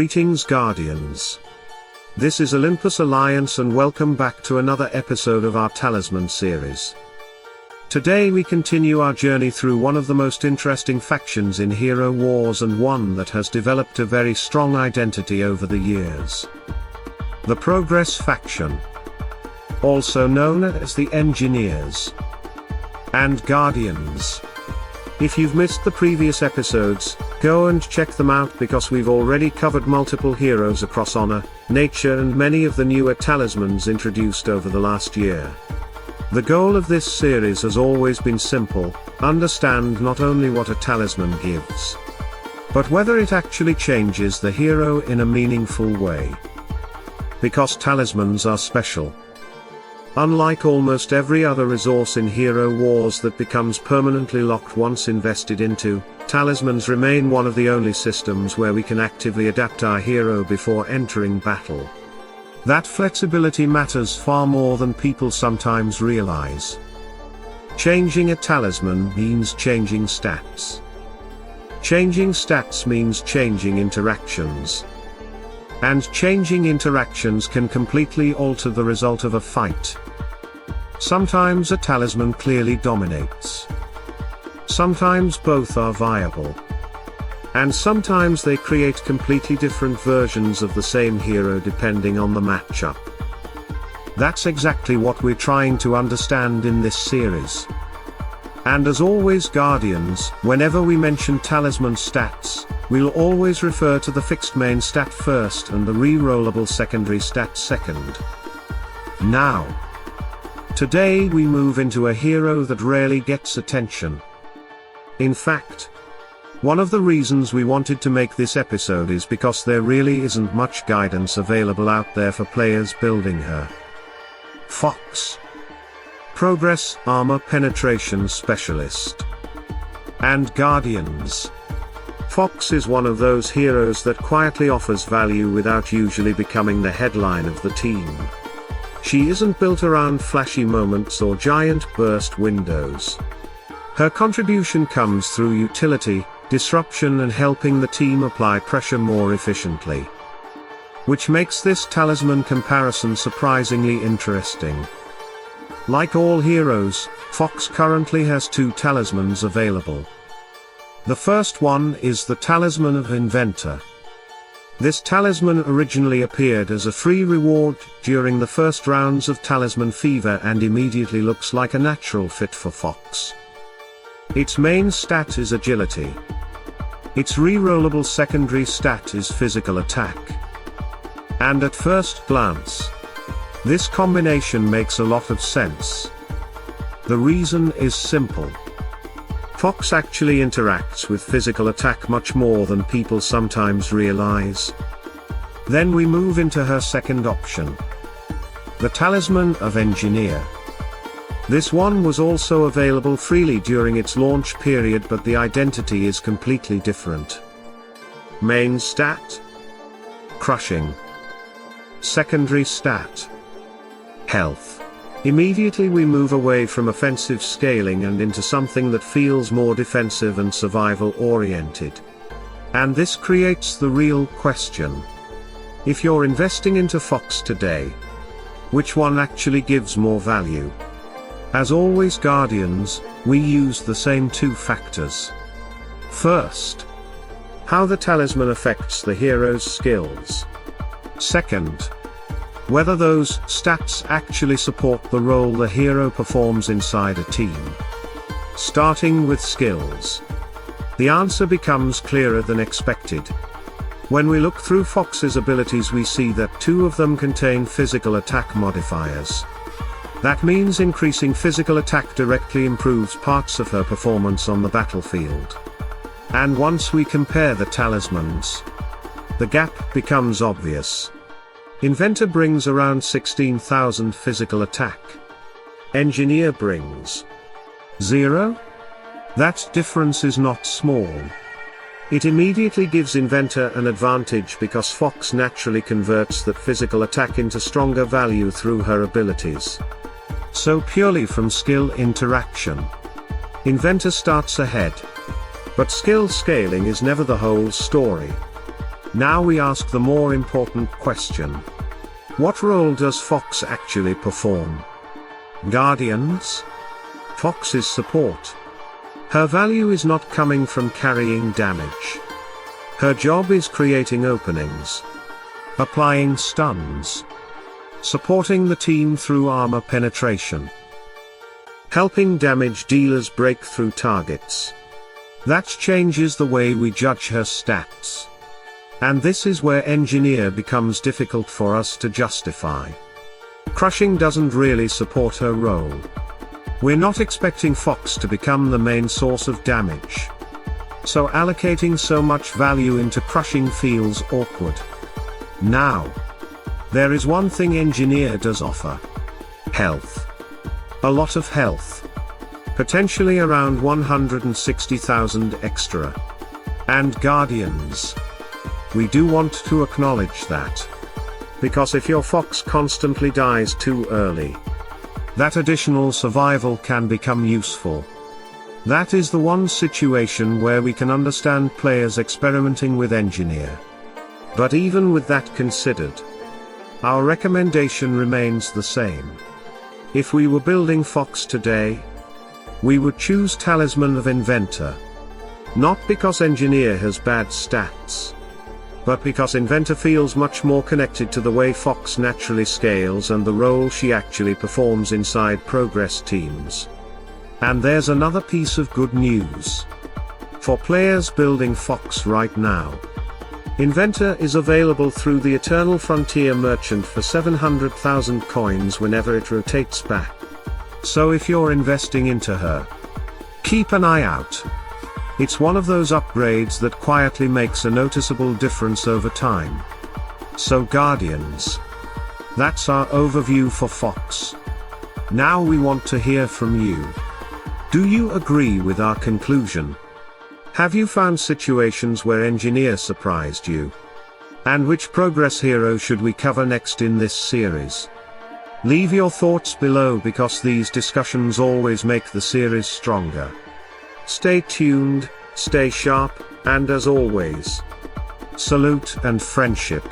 Greetings Guardians. This is Olympus Alliance and welcome back to another episode of our Talisman series. Today we continue our journey through one of the most interesting factions in Hero Wars and one that has developed a very strong identity over the years. The Progress faction, also known as the Engineers and Guardians. If you've missed the previous episodes, go and check them out because we've already covered multiple heroes across honor, nature and many of the newer talismans introduced over the last year. The goal of this series has always been simple: understand not only what a talisman gives, but whether it actually changes the hero in a meaningful way. Because talismans are special. Unlike almost every other resource in Hero Wars that becomes permanently locked once invested into, talismans remain one of the only systems where we can actively adapt our hero before entering battle. That flexibility matters far more than people sometimes realize. Changing a talisman means changing stats. Changing stats means changing interactions. And changing interactions can completely alter the result of a fight. Sometimes a talisman clearly dominates. Sometimes both are viable. And sometimes they create completely different versions of the same hero depending on the matchup. That's exactly what we're trying to understand in this series. And as always Guardians, whenever we mention talisman stats, we'll always refer to the fixed main stat first and the rerollable secondary stat second. Now, today we move into a hero that rarely gets attention. In fact, one of the reasons we wanted to make this episode is because there really isn't much guidance available out there for players building her. Fox. Progress Armor Penetration Specialist. And Guardians. Fox is one of those heroes that quietly offers value without usually becoming the headline of the team. She isn't built around flashy moments or giant burst windows. Her contribution comes through utility, disruption and helping the team apply pressure more efficiently. Which makes this talisman comparison surprisingly interesting. Like all heroes, Fox currently has two talismans available. The first one is the Talisman of Inventor. This talisman originally appeared as a free reward during the first rounds of Talisman Fever and immediately looks like a natural fit for Fox. Its main stat is agility. Its rerollable secondary stat is physical attack. And at first glance, this combination makes a lot of sense. The reason is simple. Fox actually interacts with physical attack much more than people sometimes realize. Then we move into her second option. The Talisman of Engineer. This one was also available freely during its launch period, but the identity is completely different. Main stat: crushing. Secondary stat: health. Immediately we move away from offensive scaling and into something that feels more defensive and survival oriented. And this creates the real question. If you're investing into Fox today, which one actually gives more value? As always Guardians, we use the same two factors. First, how the talisman affects the hero's skills. Second, whether those stats actually support the role the hero performs inside a team. Starting with skills. The answer becomes clearer than expected. When we look through Fox's abilities we see that two of them contain physical attack modifiers. That means increasing physical attack directly improves parts of her performance on the battlefield. And once we compare the talismans, the gap becomes obvious. Inventor brings around 16,000 physical attack. Engineer brings 0? That difference is not small. It immediately gives Inventor an advantage because Fox naturally converts that physical attack into stronger value through her abilities. So purely from skill interaction, Inventor starts ahead. But skill scaling is never the whole story. Now we ask the more important question. What role does Fox actually perform? Guardians? Fox is support. Her value is not coming from carrying damage. Her job is creating openings, applying stuns, supporting the team through armor penetration, helping damage dealers break through targets. That changes the way we judge her stats. And this is where Engineer becomes difficult for us to justify. Crushing doesn't really support her role. We're not expecting Fox to become the main source of damage. So allocating so much value into crushing feels awkward. Now, there is one thing Engineer does offer. Health. A lot of health. Potentially around 160,000 extra. And Guardians. We do want to acknowledge that. Because if your Fox constantly dies too early, that additional survival can become useful. That is the one situation where we can understand players experimenting with Engineer. But even with that considered, our recommendation remains the same. If we were building Fox today, we would choose Talisman of Inventor. Not because Engineer has bad stats, but because Inventor feels much more connected to the way Fox naturally scales and the role she actually performs inside progress teams. And there's another piece of good news. For players building Fox right now, Inventor is available through the Eternal Frontier Merchant for 700,000 coins whenever it rotates back. So if you're investing into her, keep an eye out. It's one of those upgrades that quietly makes a noticeable difference over time. So Guardians, that's our overview for Fox. Now we want to hear from you. Do you agree with our conclusion? Have you found situations where Engineer surprised you? And which progress hero should we cover next in this series? Leave your thoughts below because these discussions always make the series stronger. Stay tuned, stay sharp, and as always, salute and friendship.